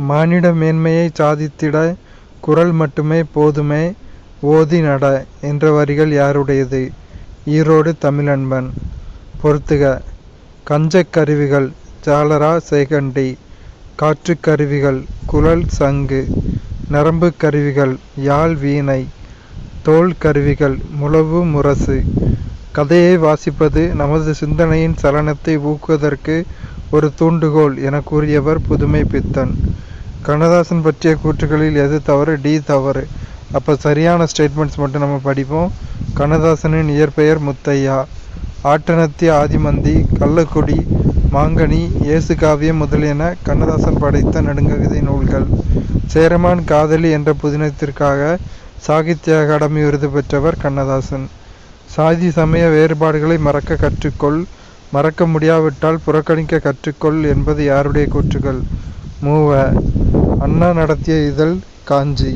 மானிட மேன்மையை சாதித்திட குரல் மட்டுமே போதுமே ஓதி நட என்ற வரிகள் யாருடையது? ஈரோடு தமிழன்பன். பொறுத்துக. கஞ்சக் கருவிகள் ஜாலரா சேகண்டி. காற்றுக் கருவிகள் குழல் சங்கு. நரம்பு கருவிகள் யாழ் வீணை. தோல் கருவிகள் முழவு முரசு. கதையை வாசிப்பது நமது சிந்தனையின் சலனத்தை ஊக்குவதற்கு ஒரு தூண்டுகோல் என கூறியவர் புதுமை பித்தன். கண்ணதாசன் பற்றிய கூற்றுகளில் எது தவறு? டி தவறு. அப்போ சரியான ஸ்டேட்மெண்ட்ஸ் மட்டும் நம்ம படிப்போம். கண்ணதாசனின் இயற்பெயர் முத்தையா. ஆட்டனத்தி ஆதிமந்தி, கள்ளக்குடி, மாங்கனி, இயேசு காவியம் முதலியன கண்ணதாசன் படைத்த நெடுங்கவிதை நூல்கள். சேரமான் காதலி என்ற புதினத்திற்காக சாகித்ய அகாடமி விருது பெற்றவர் கண்ணதாசன். சாதி சமய வேறுபாடுகளை மறக்க கற்றுக்கொள், மறக்க முடியாவிட்டால் புறக்கணிக்க கற்றுக்கொள் என்பது யாருடைய கூற்றுகள்? மூவ. அண்ணா நடத்திய இதழ் காஞ்சி.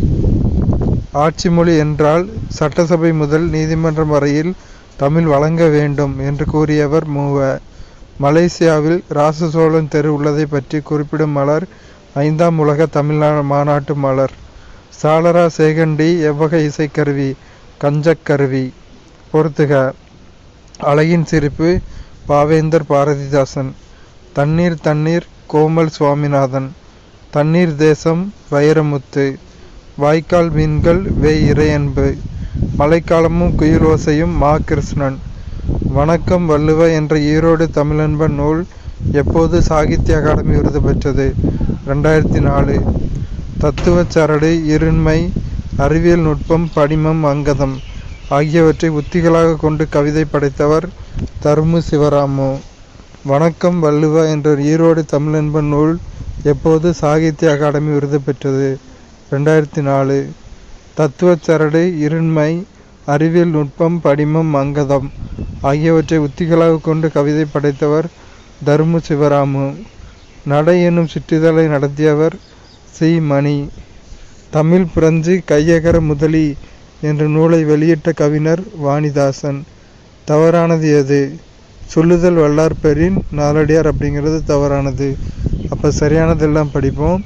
ஆட்சி மொழி என்றால் சட்டசபை முதல் நீதிமன்றம் வரையில் தமிழ் வழங்க வேண்டும் என்று கூறியவர் மூவ. மலேசியாவில் ராசசோழன் தெரு உள்ளதை பற்றி குறிப்பிடும் மலர் 5ஆம் உலக தமிழ் மாநாட்டு மலர். சாலரா சேகண்டி எவ்வகை இசைக்கருவி? கஞ்சக்கருவி. பொறுத்துக. அழகின் சிரிப்பு பாவேந்தர் பாரதிதாசன். தண்ணீர் தண்ணீர் கோமல் சுவாமிநாதன். தண்ணீர் தேசம் வைரமுத்து. வாய்க்கால் மீன்கள் வே இறையன்பு. மழைக்காலமும் குயிலோசையும் மா கிருஷ்ணன். வணக்கம் வள்ளுவ என்ற ஈரோடு தமிழன்பன் நூல் எப்போது சாகித்ய அகாடமி விருது பெற்றது? 2004. தத்துவச் சரடு, இருண்மை, அறிவியல் நுட்பம், படிமம், அங்கதம் ஆகியவற்றை உத்திகளாக கொண்டு கவிதை படைத்தவர் தருமு சிவராமு. வணக்கம் வள்ளுவ என்ற ஈரோடு தமிழன்பன் நூல் எப்போது சாகித்ய அகாடமி விருது பெற்றது? 2004. தத்துவச் சரடு, இருண்மை, அறிவியல் நுட்பம், படிமம், அங்கதம் ஆகியவற்றை உத்திகளாக கொண்டு கவிதை படைத்தவர் தருமு சிவராமு. நடை என்னும் சிற்றிதழை நடத்தியவர் சி. மணி. தமிழ் பிரெஞ்சு கையகர முதலி என்ற நூலை வெளியிட்ட கவிஞர் வாணிதாசன். தவறானது எது? சொல்லுதல் வல்லார்பெரின் நாலடியார் அப்படிங்கிறது தவறானது. அப்போ சரியானதெல்லாம் படிப்போம்.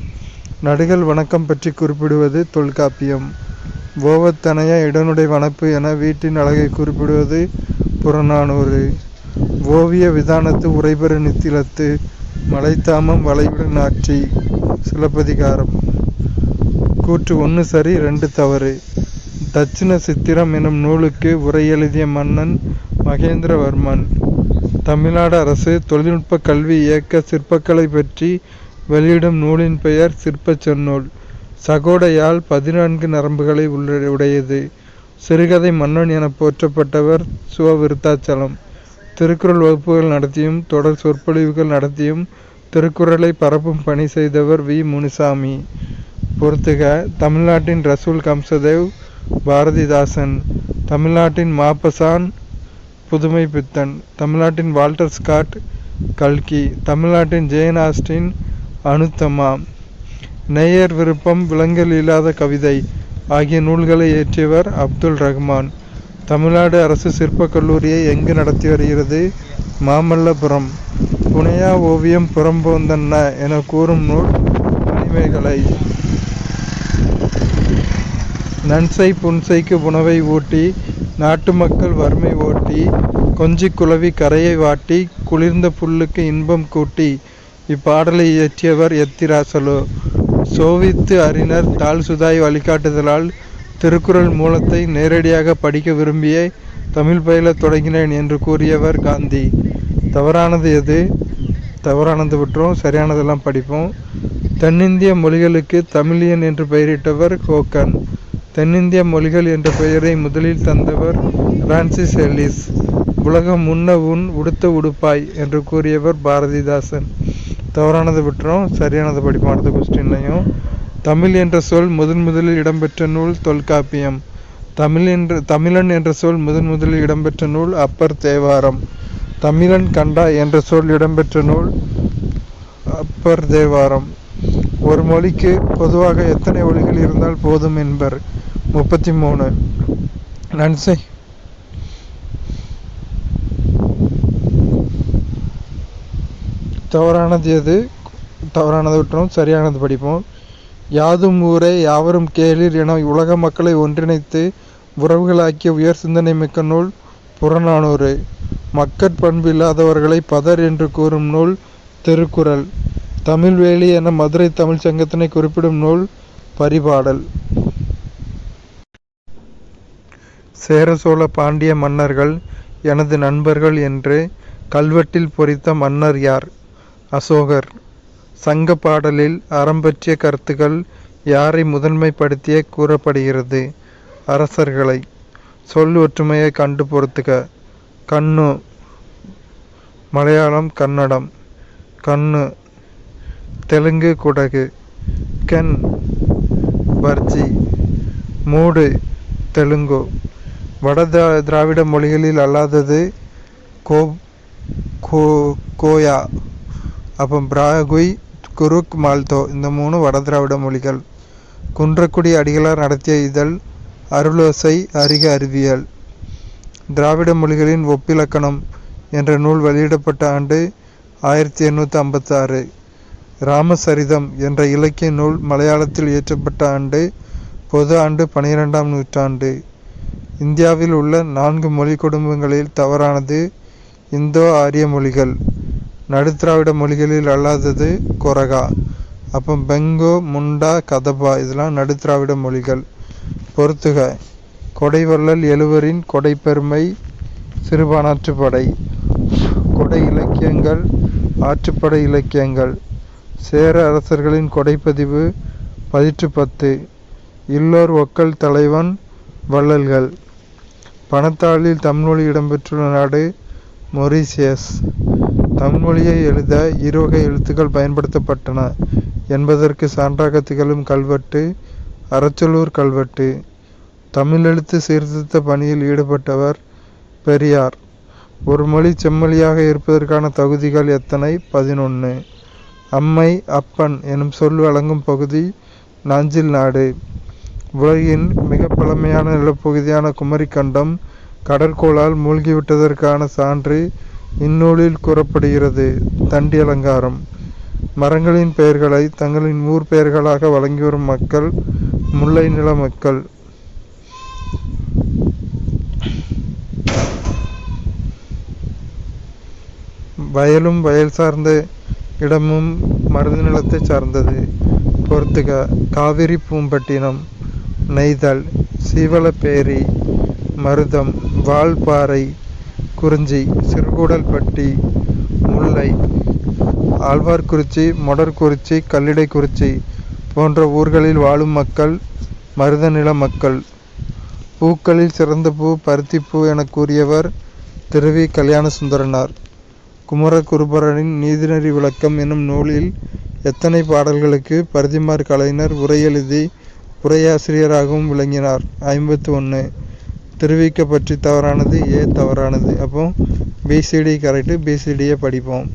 நடுகள் வணக்கம் பற்றி குறிப்பிடுவது தொல்காப்பியம். ஓவத்தனைய இடனுடை வனப்பு என வீட்டின் அழகை குறிப்பிடுவது புறநானூறு. ஓவிய விதானத்து உரைபெறு நித்திலத்து மலைத்தாமம் வளைவிடு நாற்றி சிலப்பதிகாரம். கூற்று 1 சரி 2 தவறு. தட்சிண சித்திரம் எனும் நூலுக்கு உரை எழுதிய மன்னன் மகேந்திரவர்மன். தமிழ்நாடு அரசு தொழில்நுட்ப கல்வி இயக்க சிற்பக்கலை பற்றி வெளியிடும் நூலின் பெயர் சிற்பச் செந்நூல். சகோடையால் 14 நரம்புகளை உடையது. சிறுகதை மன்னன் என போற்றப்பட்டவர் சுவ விருத்தாச்சலம். திருக்குறள் வகுப்புகள் நடத்தியும் தொடர் சொற்பொழிவுகள் நடத்தியும் திருக்குறளை பரப்பும் பணி செய்தவர் வி. முனுசாமி. பொறுத்துக. தமிழ்நாட்டின் ரசூல் கம்சதேவ் பாரதிதாசன். தமிழ்நாட்டின் மாப்பசான் புதுமை பித்தன். தமிழ்நாட்டின் வால்டர் ஸ்காட் கல்கி. தமிழ்நாட்டின் ஜேன் ஆஸ்டின் அனுத்தமா. நேயர் விருப்பம், விலங்கல் இல்லாத கவிதை ஆகிய நூல்களை இயற்றியவர் அப்துல் ரஹ்மான். தமிழ்நாடு அரசு சிற்பக் கல்லூரியை எங்கு நடத்தி வருகிறது? மாமல்லபுரம். புனையா ஓவியம் புறம்போந்தன்ன என கூறும் நூல் மணிமேகலை. நன்சை புன்சைக்கு உணவை ஊட்டி நாட்டு மக்கள் வறுமை ஓட்டி கொஞ்சி குளவி கரையை வாட்டி குளிர்ந்த புல்லுக்கு இன்பம் கூட்டி. இப்பாடலை இயற்றியவர் எத்திராசலோ. சோவித்து அறிஞர் தாழ் சுதாய் வழிகாட்டுதலால் திருக்குறள் மூலத்தை நேரடியாக படிக்க விரும்பியே தமிழ் பயில தொடங்கினேன் என்று கூறியவர் காந்தி. தவறானது எது? தவறானது விட்டுரும், சரியானதெல்லாம் படிப்போம். தென்னிந்திய மொழிகளுக்கு தமிழியன் என்று பெயரிட்டவர் ஹோக்கன். தென்னிந்திய மொழிகள் என்ற பெயரை முதலில் தந்தவர் பிரான்சிஸ் எல்லிஸ். உலகம் உண்ண உன் உடுத்த உடுப்பாய் என்று கூறியவர் பாரதிதாசன். தவறானது விட்டுரும், சரியானது படிப்போம் அடுத்த கொஸ்டின்லையும். தமிழ் என்ற சொல் முதலில் இடம்பெற்ற நூல் தொல்காப்பியம். தமிழன் என்ற சொல் முதலில் இடம்பெற்ற நூல் அப்பர் தேவாரம். தமிழன் கண்டா என்ற சொல் இடம்பெற்ற நூல் அப்பர் தேவாரம். ஒரு மொழிக்கு பொதுவாக எத்தனை ஒலிகள் இருந்தால் போதும் என்பர்? 33. நன்சை தவறானது எது? தவறானதை விட்டுரும், சரியானது படிப்போம். யாதும் ஊரே யாவரும் கேளீர் என உலக மக்களை ஒன்றிணைத்து உறவுகளாக்கிய உயர் சிந்தனை மிக்க நூல் புறநானூறு. மக்கட்பண்பு இல்லாதவர்களை பதர் என்று கூறும் நூல் திருக்குறள். தமிழ்வேலி என மதுரை தமிழ் சங்கத்தினை குறிப்பிடும் நூல் பரிபாடல். சேர சோழ பாண்டிய மன்னர்கள் எனது நண்பர்கள் என்று கல்வெட்டில் பொறித்த மன்னர் யார்? அசோகர். சங்க பாடலில் அறம் பற்றிய கருத்துக்கள் யாரை முதன்மைப்படுத்திய கூறப்படுகிறது? அரசர்களை. சொல் ஒற்றுமையை கண்டு பொறுத்துக. கண்ணு மலையாளம் கன்னடம். கண்ணு தெலுங்கு குடகு. கென் வர்ஜி. மூடு தெலுங்கு. வட திராவிட மொழிகளில் அல்லாதது கோயா. அப்போ பிராகுய் குருக் மால்தோ இந்த 3 வட திராவிட மொழிகள். குன்றக்குடி அடிகளார் நடத்திய இதழ் அருளோசை அறிக அறிவியல். திராவிட மொழிகளின் ஒப்பிலக்கணம் என்ற நூல் வெளியிடப்பட்ட ஆண்டு 1856. ராமசரிதம் என்ற இலக்கிய நூல் மலையாளத்தில் இயற்றப்பட்ட ஆண்டு பொது ஆண்டு 12ஆம் நூற்றாண்டு. இந்தியாவில் உள்ள 4 மொழி குடும்பங்களில் தவறானது இந்தோ ஆரிய மொழிகள். நடுத்திராவிட மொழிகளில் அல்லாதது கொரகா. அப்போ பெங்கோ முண்டா கதபா இதெல்லாம் நடுத்திராவிட மொழிகள். பொறுத்துக. கொடைவள்ளல் எழுவரின் கொடைப்பெருமை சிறுபானாற்றுப்படை. கொடை இலக்கியங்கள் ஆற்றுப்படை இலக்கியங்கள். சேர அரசர்களின் கொடைப்பதிவு பதிற்று 10. இல்லோர் ஒக்கல் தலைவன் வள்ளல்கள். பணத்தாளில் தமிழ்மொழி இடம்பெற்றுள்ள நாடு மொரீசியஸ். தமிழ்மொழியை எழுத 2 வகை எழுத்துக்கள் பயன்படுத்தப்பட்டன என்பதற்கு சான்றாக திகழும் கல்வெட்டு அரச்சலூர் கல்வெட்டு. தமிழெழுத்து சீர்திருத்த பணியில் ஈடுபட்டவர் பெரியார். ஒரு மொழி செம்மொழியாக இருப்பதற்கான தகுதிகள் எத்தனை? 11. அம்மை அப்பன் எனும் சொல் வழங்கும் பகுதி நாஞ்சில் நாடு. உலகின் மிக பழமையான நிலப்பகுதியான குமரிக்கண்டம் கடற்கோளால் மூழ்கிவிட்டதற்கான சான்று இந்நூலில் கூறப்படுகிறது. தண்டி அலங்காரம். மரங்களின் பெயர்களை தங்களின் ஊர் பெயர்களாக வழங்கி வரும் மக்கள் முல்லை நில மக்கள். வயலும் வயல் சார்ந்த இடமும் மருத நிலத்தை சார்ந்தது. பொறுத்துக. காவிரி பூம்பட்டினம். நெய்தல். சீவலப்பேரி. மருதம். வால்பாறை. குறிஞ்சி. சிறுகூடல்பட்டி. முல்லை. ஆழ்வார்குறிச்சி மொடர்குறிச்சி கல்லிடைக்குறிச்சி போன்ற ஊர்களில் வாழும் மக்கள் மருத நில மக்கள். பூக்களில் சிறந்த பூ பருத்திப்பூ என கூறியவர் திருவி கல்யாண சுந்தரனார். குமரகுருபரனின் நீதிநெறி விளக்கம் எனும் நூலில் எத்தனை பாடல்களுக்கு பரிதிமாற் கலைஞர் உரை எழுதி உரையாசிரியராகவும் விளங்கினார்? 51. திருவிக்க பற்றி தவறானது ஏ தவறானது. அப்போ பிசிடி கரெக்டு. பிசிடியை படிப்போம்.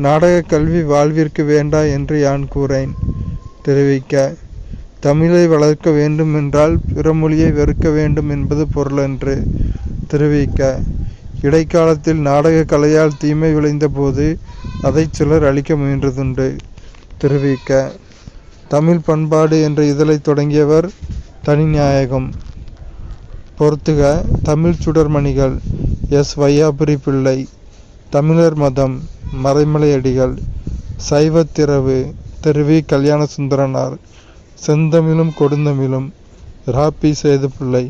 நாடக கல்வி வாழ்விற்கு வேண்டா என்று யான் கூறேன். திருவிக்க. தமிழை வளர்க்க வேண்டும் என்றால் பிற மொழியை வெறுக்க வேண்டும் என்பது பொருளன்று. திருவிக்க. இடைக்காலத்தில் நாடக கலையால் தீமை விளைந்த போது அதை சிலர் அழிக்க முயன்றதுண்டு. திருவிக்க. தமிழ் பண்பாடு என்ற இதழை தொடங்கியவர் தனிநாயகம். பொறுத்துக. தமிழ் சுடர்மணிகள் எஸ் வையாபுரி பிள்ளை. தமிழர் மதம் மறைமலையடிகள். சைவத்திரவு திருவி கல்யாண சுந்தரனார். செந்தமிழும் கொடுந்தமிழும் ராபி சேதுப்பிள்ளை.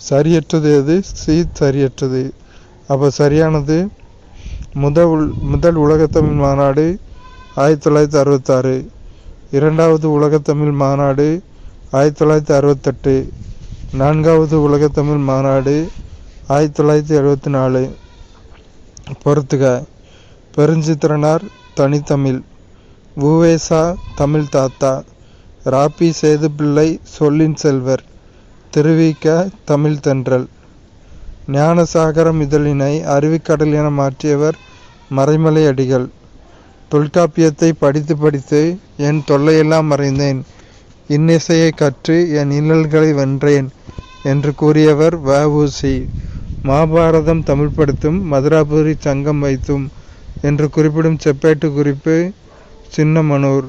சரியற்றது எது? சரியற்றது. அப்போ சரியானது முதல் உலகத்தமிழ் மாநாடு 1966. இரண்டாவது உலகத்தமிழ் மாநாடு 1968. 4வது உலகத்தமிழ் மாநாடு 1974. பொறுத்துக. பெருஞ்சித்திரனார் தனித்தமிழ். உவேசா தமிழ் தாத்தா. ராபி சேதுப்பிள்ளை சொல்லின் செல்வர். திருவிக்க தமிழ் தென்றல். ஞானசாகரம் இதழினை அருவிக்கடல் என மாற்றியவர் மறைமலை அடிகள். தொல்காப்பியத்தை படித்து படித்து என் தொல்லையெல்லாம் மறைந்தேன், இன்னிசையை கற்று என் இன்னல்களை வென்றேன் என்று கூறியவர் வ.உ.சி. மகாபாரதம் தமிழ்படுத்தும் மதுராபுரி சங்கம் வைத்தும் என்று குறிப்பிடும் செப்பேட்டு குறிப்பு சின்னமனூர்.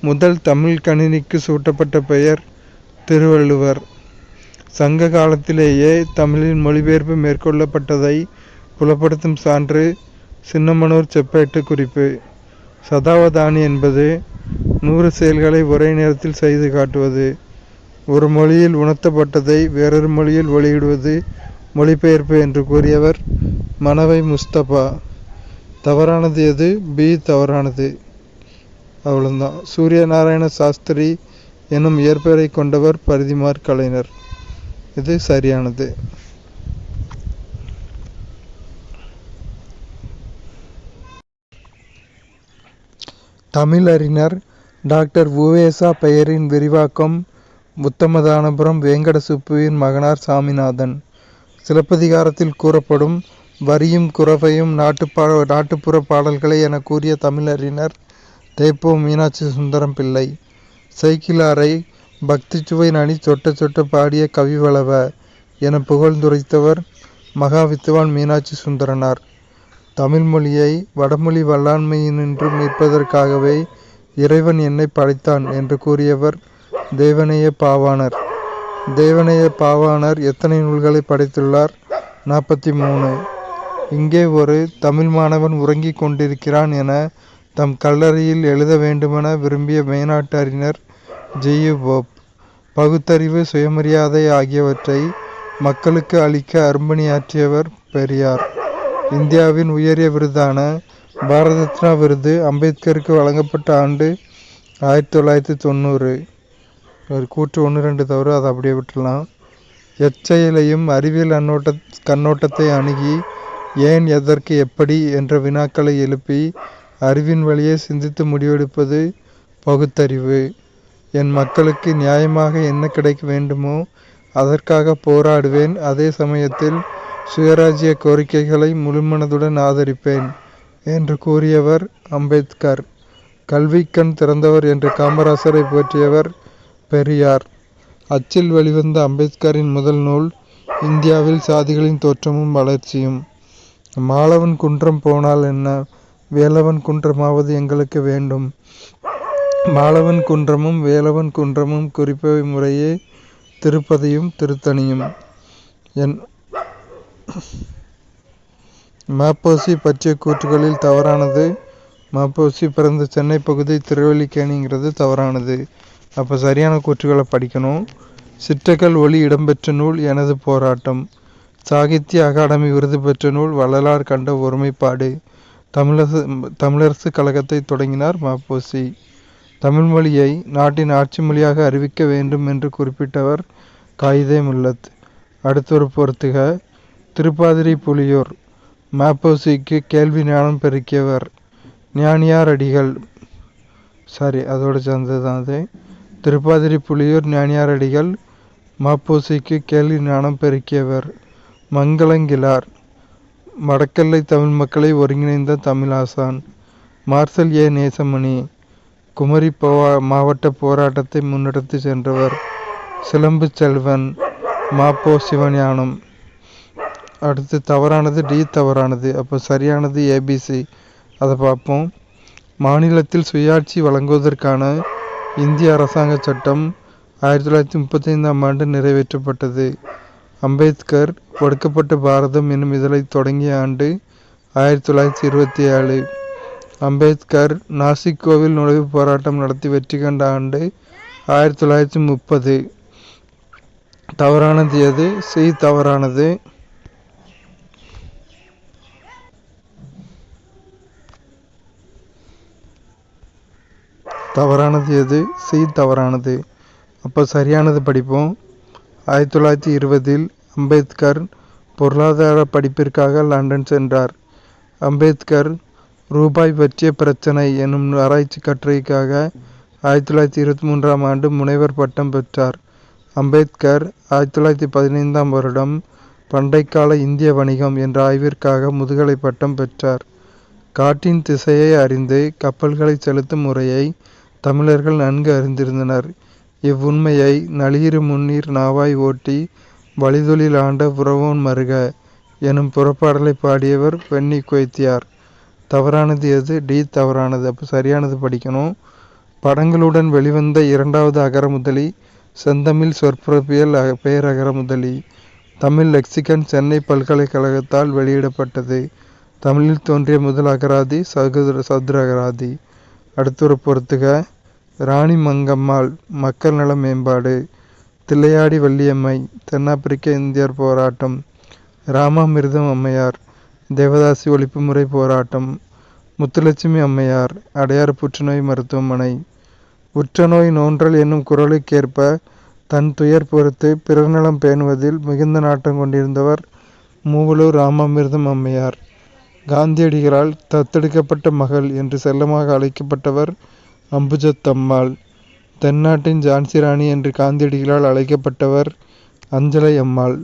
முதல் தமிழ் கணினிக்கு சூட்டப்பட்ட பெயர் திருவள்ளுவர். சங்க காலத்திலேயே தமிழில் மொழிபெயர்ப்பு மேற்கொள்ளப்பட்டதை புலப்படுத்தும் சான்று சின்னமனூர் செப்பேட்டு குறிப்பு. சதாவதானி என்பது 100 செயல்களை ஒரே நேரத்தில் செய்து காட்டுவது. ஒரு மொழியில் உணர்த்தப்பட்டதை வேறொரு மொழியில் வெளியிடுவது மொழிபெயர்ப்பு என்று கூறியவர் மனவை முஸ்தபா. தவறானது எது? பி தவறானது. அவ்வளோதான். சூரிய நாராயண சாஸ்திரி எனும் இயற்பெயரை கொண்டவர் பரிதிமாற் கலைஞர். இது சரியானது. தமிழறிஞர் டாக்டர் உ.வே.சா பெயரின் விரிவாக்கம் உத்தமதானபுரம் வேங்கட சுப்புவின் மகனார் சாமிநாதன். சிலப்பதிகாரத்தில் கூறப்படும் வரியும் குரவையும் நாட்டுப்புற பாடல்களை என கூறிய தமிழறிஞர் தேப்போ மீனாட்சி சுந்தரம் பிள்ளை. செய்கிலாரை பக்திச்சுவை நனி சொட்ட சொட்ட பாடிய கவிவளவ என புகழ்ந்துரைத்தவர் மகாவித்துவான் மீனாட்சி சுந்தரனார். தமிழ் மொழியை வடமொழி வல்லாண்மையினின்று மீட்பதற்காகவே இறைவன் என்னை படைத்தான் என்று கூறியவர் தேவநேய பாவாணர். தேவநேய பாவாணர் எத்தனை நூல்களை படைத்துள்ளார்? 43. இங்கே ஒரு தமிழ் மாணவன் உறங்கிக் கொண்டிருக்கிறான் என தம் கல்லறையில் எழுத வேண்டுமென விரும்பிய மேனாட்டு அறிஞர் ஜி.யு. போப். பகுத்தறிவு, சுயமரியாதை ஆகியவற்றை மக்களுக்கு அளிக்க அரும்பணியாற்றியவர் பெரியார். இந்தியாவின் உயரிய விருதான பாரத ரத்னா விருது அம்பேத்கருக்கு வழங்கப்பட்ட ஆண்டு 1990. ஒரு கூற்று 1-2 தவறு, அதை அப்படியே விட்டுடலாம். எச்செயலையும் அறிவியல் கண்ணோட்டத்தை அணுகி ஏன், எதற்கு, எப்படி என்ற வினாக்களை எழுப்பி அறிவின் வழியே சிந்தித்து முடிவெடுப்பது பகுத்தறிவு. என் மக்களுக்கு நியாயமாக என்ன கிடைக்க வேண்டுமோ அதற்காக போராடுவேன். அதே சமயத்தில் சுயராஜ்ய கோரிக்கைகளை முழுமனதுடன் ஆதரிப்பேன் என்று கூறியவர் அம்பேத்கர். கல்விக்கண் திறந்தவர் என்று காமராசரை போற்றியவர் பெரியார். அச்சில் வெளிவந்த அம்பேத்கரின் முதல் நூல் இந்தியாவில் சாதிகளின் தோற்றமும் வளர்ச்சியும். மாலவன் குன்றம் போனால் என்ன, வேலவன் குன்றமாவது எங்களுக்கு வேண்டும். மாலவன் குன்றமும் வேலவன் குன்றமும் குறிப்பவை முறையே திருப்பதியும் திருத்தணியும். ம.பொ.சி. பற்றிய கூற்றுகளில் தவறானது. ம.பொ.சி. பிறந்த சென்னை பகுதி திருவல்லிக்கேணிங்கிறது தவறானது. அப்போ சரியான கூற்றுகளை படிக்கணும். சிற்றக்கல் ஒளி இடம்பெற்ற நூல் எனது போராட்டம். சாகித்ய அகாடமி விருது பெற்ற நூல் வள்ளலார் கண்ட ஒருமைப்பாடு. தமிழரசு கழகத்தை தொடங்கினார் ம.பொ.சி. தமிழ் மொழியை நாட்டின் ஆட்சி மொழியாக அறிவிக்க வேண்டும் என்று குறிப்பிட்டவர் காயிதே மில்லத். அடுத்தொரு பொறுத்துக. திருப்பாதிரி புலியூர் ம.பொ.சிக்கு கேள்வி ஞானம் பெருக்கியவர் ஞானியார் அடிகள். அதோடு சேர்ந்ததுதான் அது. திருப்பாதிரி புலியூர் ஞானியார் அடிகள் ம.பொ.சிக்கு கேள்வி ஞானம் பெருக்கியவர். மங்களங்கிழார் வடக்கெல்லை தமிழ் மக்களை ஒருங்கிணைந்த தமிழாசான். மார்சல் ஏ. நேசமணி குமரி மாவட்ட போராட்டத்தை முன்னெடுத்து சென்றவர். சிலம்பு செல்வன் ம.பொ. சிவஞானம். அடுத்து தவறானது டி தவறானது. அப்போ சரியானது ஏபிசி. அதை பார்ப்போம். மாநிலத்தில் சுயாட்சி வழங்குவதற்கான இந்திய அரசாங்க சட்டம் 1935ஆம் ஆண்டு நிறைவேற்றப்பட்டது. அம்பேத்கர் ஒடுக்கப்பட்ட பாரதம் என்னும் இதழை தொடங்கிய ஆண்டு 1927. அம்பேத்கர் நாசிக் கோவில் நுழைவு போராட்டம் நடத்தி வெற்றி கண்ட ஆண்டு 1930. தவறானது எது? சி தவறானது. தவறானது எது? சி தவறானது. அப்போ சரியானது படிப்போம். 1920 அம்பேத்கர் பொருளாதார படிப்பிற்காக லண்டன் சென்றார். அம்பேத்கர் ரூபாய் பற்றிய பிரச்சனை எனும் ஆராய்ச்சி கட்டுரைக்காக 1923ஆம் ஆண்டு முனைவர் பட்டம் பெற்றார். அம்பேத்கர் 1915ஆம் வருடம் பண்டைக்கால இந்திய வணிகம் என்ற ஆய்விற்காக முதுகலை பட்டம் பெற்றார். காற்றின் திசையை அறிந்து கப்பல்களை செலுத்தும் முறையை தமிழர்கள் நன்கு அறிந்திருந்தனர். இவ்வுண்மையை நளியிரு முன்னீர் நாவாய் ஓட்டி வழிதொழில் ஆண்ட உறவோன் மருக எனும் புறப்பாடலை பாடியவர் பென்னி குவைத்தியார். தவறானது எது? டி தவறானது. அப்போ சரியானது படிக்கணும். படங்களுடன் வெளிவந்த இரண்டாவது அகரமுதலி செந்தமிழ் சொற்பிறப்பியல் பெயர் அகரமுதலி. தமிழ் லெக்சிகன் சென்னை பல்கலைக்கழகத்தால் வெளியிடப்பட்டது. தமிழில் தோன்றிய முதல் அகராதி சதுர அகராதி. அடுத்துற பொறுத்துக. ராணி மங்கம்மாள் மக்கள் நல மேம்பாடு. தில்லையாடி வள்ளியம்மை தென்னாப்பிரிக்க இந்தியர் போராட்டம். ராமாமிர்தம் அம்மையார் தேவதாசி ஒழிப்பு முறை போராட்டம். முத்துலட்சுமி அம்மையார் அடையாறு புற்றுநோய் மருத்துவமனை. உற்றநோய் நோன்றல் என்னும் குரலுக்கேற்ப தன் துயர் பொறுத்து பிறர் நலம் பேணுவதில் மிகுந்த நாட்டம் கொண்டிருந்தவர் மூவலூர் ராமாமிர்தம் அம்மையார். காந்தியடிகளால் தத்தெடுக்கப்பட்ட மகள் என்று செல்லமாக அழைக்கப்பட்டவர் அம்புஜத்தம்மாள். தென்னாட்டின் ஜான்சி ராணி என்று காந்தியடிகளால் அழைக்கப்பட்டவர் அஞ்சலை அம்மாள்.